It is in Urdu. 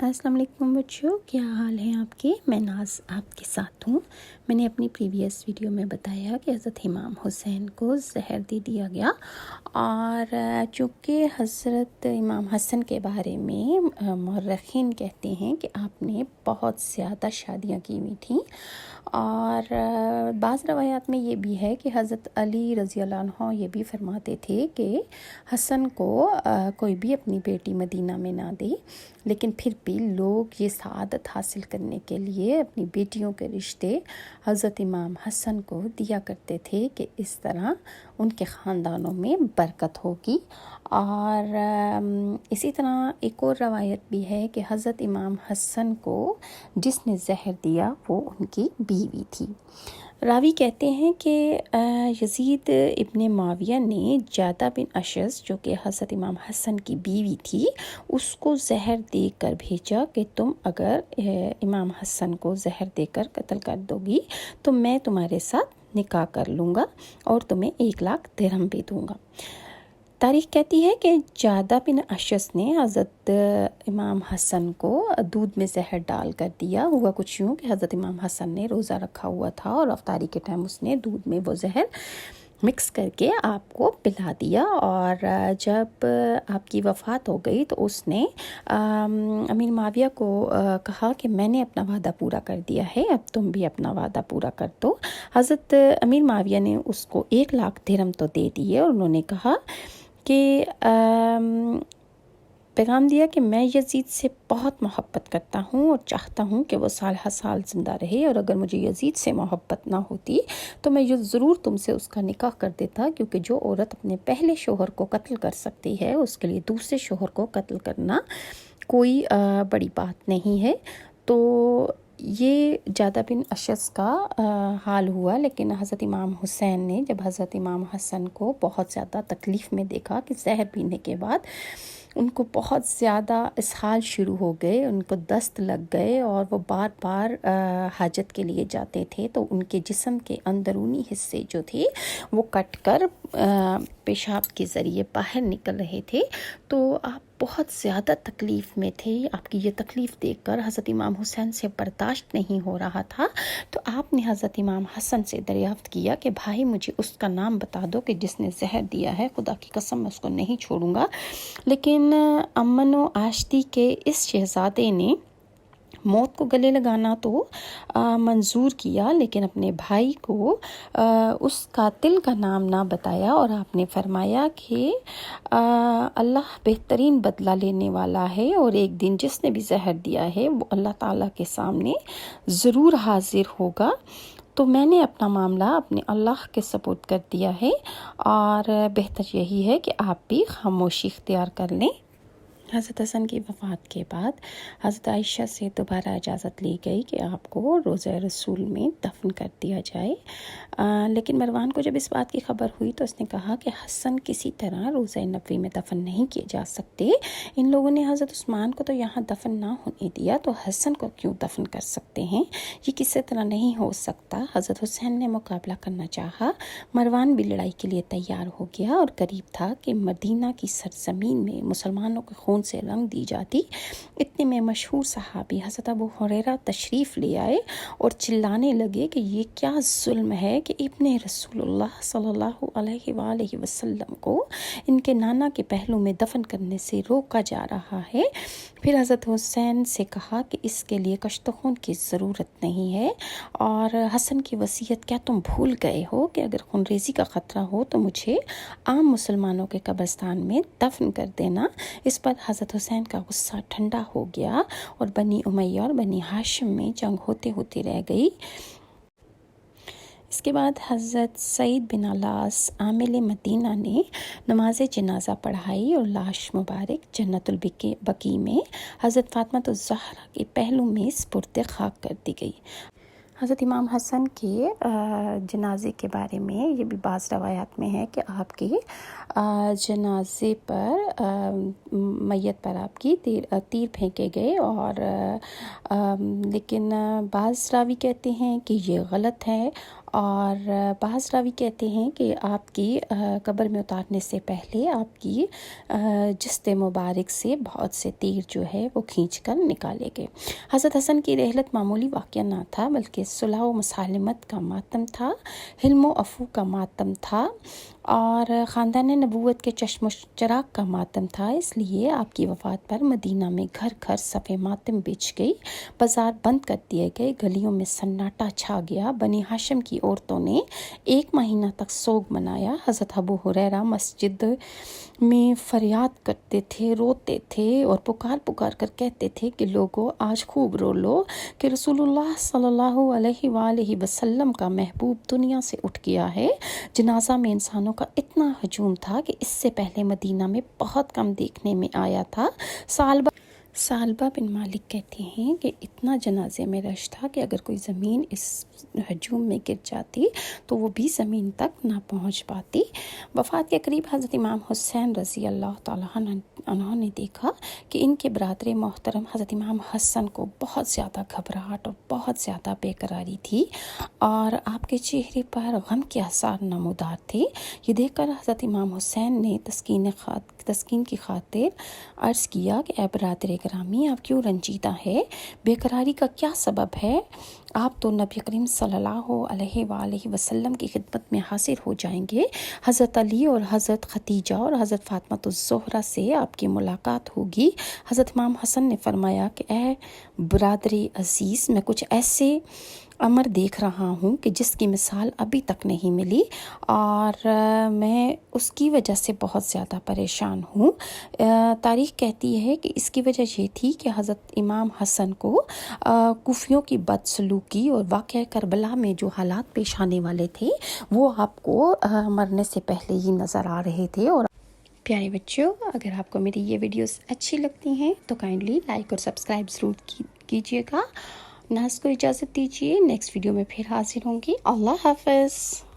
السلام علیکم بچوں، کیا حال ہیں آپ کے؟ میں ناز آپ کے ساتھ ہوں۔ میں نے اپنی پریویس ویڈیو میں بتایا کہ حضرت امام حسین کو زہر دے دیا گیا، اور چونکہ حضرت امام حسن کے بارے میں مورخین کہتے ہیں کہ آپ نے بہت زیادہ شادیاں کی ہوئی تھیں، اور بعض روایات میں یہ بھی ہے کہ حضرت علی رضی اللہ عنہ یہ بھی فرماتے تھے کہ حسن کو کوئی بھی اپنی بیٹی مدینہ میں نہ دے، لیکن پھر بھی لوگ یہ سعادت حاصل کرنے کے لیے اپنی بیٹیوں کے رشتے حضرت امام حسن کو دیا کرتے تھے کہ اس طرح ان کے خاندانوں میں برکت ہوگی۔ اور اسی طرح ایک اور روایت بھی ہے کہ حضرت امام حسن کو جس نے زہر دیا وہ ان کی بیوی تھی۔ راوی کہتے ہیں کہ یزید ابن معاویہ نے جادہ بن اشعث جو کہ حضرت امام حسن کی بیوی تھی اس کو زہر دے کر بھیجا کہ تم اگر امام حسن کو زہر دے کر قتل کر دو گی تو میں تمہارے ساتھ نکاح کر لوں گا اور تمہیں 1,00,000 درہم بھی دوں گا۔ تاریخ کہتی ہے کہ جادہ بن اشعث نے حضرت امام حسن کو دودھ میں زہر ڈال کر دیا۔ ہوا کچھ یوں کہ حضرت امام حسن نے روزہ رکھا ہوا تھا اور افطاری کے ٹائم اس نے دودھ میں وہ زہر مکس کر کے آپ کو پلا دیا، اور جب آپ کی وفات ہو گئی تو اس نے امیر معاویہ کو کہا کہ میں نے اپنا وعدہ پورا کر دیا ہے، اب تم بھی اپنا وعدہ پورا کر دو۔ حضرت امیر معاویہ نے اس کو 1,00,000 درہم تو دے دیے، اور انہوں نے کہا کہ پیغام دیا کہ میں یزید سے بہت محبت کرتا ہوں اور چاہتا ہوں کہ وہ سالہ سال زندہ رہے، اور اگر مجھے یزید سے محبت نہ ہوتی تو میں ضرور تم سے اس کا نکاح کر دیتا، کیونکہ جو عورت اپنے پہلے شوہر کو قتل کر سکتی ہے اس کے لیے دوسرے شوہر کو قتل کرنا کوئی بڑی بات نہیں ہے۔ تو یہ جادہ بن اشعث کا حال ہوا، لیکن حضرت امام حسین نے جب حضرت امام حسن کو بہت زیادہ تکلیف میں دیکھا کہ زہر پینے کے بعد ان کو بہت زیادہ اسہال شروع ہو گئے، ان کو دست لگ گئے، اور وہ بار بار حاجت کے لیے جاتے تھے تو ان کے جسم کے اندرونی حصے جو تھے وہ کٹ کر پیشاب کے ذریعے باہر نکل رہے تھے، تو آپ بہت زیادہ تکلیف میں تھے۔ آپ کی یہ تکلیف دیکھ کر حضرت امام حسین سے برداشت نہیں ہو رہا تھا، تو آپ نے حضرت امام حسن سے دریافت کیا کہ بھائی مجھے اس کا نام بتا دو کہ جس نے زہر دیا ہے، خدا کی قسم میں اس کو نہیں چھوڑوں گا۔ لیکن امن و آشتی کے اس شہزادے نے موت کو گلے لگانا تو منظور کیا، لیکن اپنے بھائی کو اس قاتل کا نام نہ بتایا، اور آپ نے فرمایا کہ اللہ بہترین بدلہ لینے والا ہے، اور ایک دن جس نے بھی زہر دیا ہے وہ اللہ تعالیٰ کے سامنے ضرور حاضر ہوگا۔ تو میں نے اپنا معاملہ اپنے اللہ کے سپرد کر دیا ہے، اور بہتر یہی ہے کہ آپ بھی خاموشی اختیار کر لیں۔ حضرت حسن کی وفات کے بعد حضرت عائشہ سے دوبارہ اجازت لی گئی کہ آپ کو روضہ رسول میں دفن کر دیا جائے، لیکن مروان کو جب اس بات کی خبر ہوئی تو اس نے کہا کہ حسن کسی طرح روضہ نبوی میں دفن نہیں کیے جا سکتے، ان لوگوں نے حضرت عثمان کو تو یہاں دفن نہ ہونے دیا تو حسن کو کیوں دفن کر سکتے ہیں، یہ کسی طرح نہیں ہو سکتا۔ حضرت حسین نے مقابلہ کرنا چاہا، مروان بھی لڑائی کے لیے تیار ہو گیا، اور قریب تھا کہ مدینہ کی سرزمین میں مسلمانوں کے خون سے رنگ دی جاتی۔ اتنے میں مشہور صحابی حضرت ابو ہریرہ تشریف لے آئے اور چلانے لگے کہ یہ کیا ظلم ہے کہ ابن رسول اللہ صلی اللہ علیہ وآلہ وسلم کو ان کے نانا کے پہلو میں دفن کرنے سے روکا جا رہا ہے۔ پھر حضرت حسین سے کہا کہ اس کے لیے کشت خون کی ضرورت نہیں ہے، اور حسن کی وصیت کیا تم بھول گئے ہو کہ اگر خون ریزی کا خطرہ ہو تو مجھے عام مسلمانوں کے قبرستان میں دفن کر دینا۔ اس پر حضرت حسین کا غصہ ٹھنڈا ہو گیا، اور بنی امیہ اور بنی ہاشم میں جنگ ہوتے ہوتے رہ گئی۔ اس کے بعد حضرت سعید بن الاس عامل مدینہ نے نماز جنازہ پڑھائی، اور لاش مبارک جنت البقیع میں حضرت فاطمہ الزہرا کے پہلو میں سپرد خاک کر دی گئی۔ حضرت امام حسن کے جنازے کے بارے میں یہ بھی بعض روایات میں ہے کہ آپ کے جنازے پر میت پر آپ کی تیر پھینکے گئے، اور لیکن بعض راوی کہتے ہیں کہ یہ غلط ہے، اور بعض راوی کہتے ہیں کہ آپ کی قبر میں اتارنے سے پہلے آپ کی جسد مبارک سے بہت سے تیر جو ہے وہ کھینچ کر نکالے گئے۔ حضرت حسن کی رحلت معمولی واقعہ نہ تھا، بلکہ صلح و مسالمت کا ماتم تھا، حلم و عفو کا ماتم تھا اور خاندان نبوت کے چشم و چراغ کا ماتم تھا۔ اس لیے آپ کی وفات پر مدینہ میں گھر گھر صف ماتم بچھ گئی، بازار بند کر دیے گئے، گلیوں میں سناٹا چھا گیا۔ بنی ہاشم کی عورتوں نے 1 مہینہ تک سوگ منایا۔ حضرت ابو ہریرہ مسجد میں فریاد کرتے تھے، روتے تھے اور پکار کر کہتے تھے کہ لوگوں آج خوب رو لو کہ رسول اللہ صلی اللہ علیہ وآلہ وسلم کا محبوب دنیا سے اٹھ گیا ہے۔ جنازہ میں انسانوں کا اتنا ہجوم تھا کہ اس سے پہلے مدینہ میں بہت کم دیکھنے میں آیا تھا۔ سالبہ بن مالک کہتے ہیں کہ اتنا جنازے میں رش تھا کہ اگر کوئی زمین اس ہجوم میں گر جاتی تو وہ بھی زمین تک نہ پہنچ پاتی۔ وفات کے قریب حضرت امام حسین رضی اللہ تعالیٰ عنہ نے دیکھا کہ ان کے برادر محترم حضرت امام حسن کو بہت زیادہ گھبراہٹ اور بہت زیادہ بے قراری تھی اور آپ کے چہرے پر غم کے آثار نمودار تھے۔ یہ دیکھ کر حضرت امام حسین نے تسکین کی خاطر عرض کیا کہ اے برادر گرامی، آپ کیوں رنجیدہ ہے؟ بے قراری کا کیا سبب ہے؟ آپ تو نبی کریم صلی اللہ علیہ وآلہ وسلم کی خدمت میں حاضر ہو جائیں گے۔ حضرت علی اور حضرت ختیجہ اور حضرت فاطمہ الزہرا سے آپ کی ملاقات ہوگی۔ حضرت امام حسن نے فرمایا کہ اے برادر عزیز، میں کچھ ایسے امر دیکھ رہا ہوں کہ جس کی مثال ابھی تک نہیں ملی اور میں اس کی وجہ سے بہت زیادہ پریشان ہوں۔ تاریخ کہتی ہے کہ اس کی وجہ یہ تھی کہ حضرت امام حسن کو کوفیوں کی بدسلوکی اور واقعہ کربلا میں جو حالات پیش آنے والے تھے وہ آپ کو مرنے سے پہلے ہی نظر آ رہے تھے۔ اور پیارے بچوں، اگر آپ کو میری یہ ویڈیوز اچھی لگتی ہیں تو کائنڈلی لائک اور سبسکرائب ضرور کیجیے گا۔ ناز کو اجازت دیجیے، نیکسٹ ویڈیو میں پھر حاضر ہوں گی۔ اللہ حافظ۔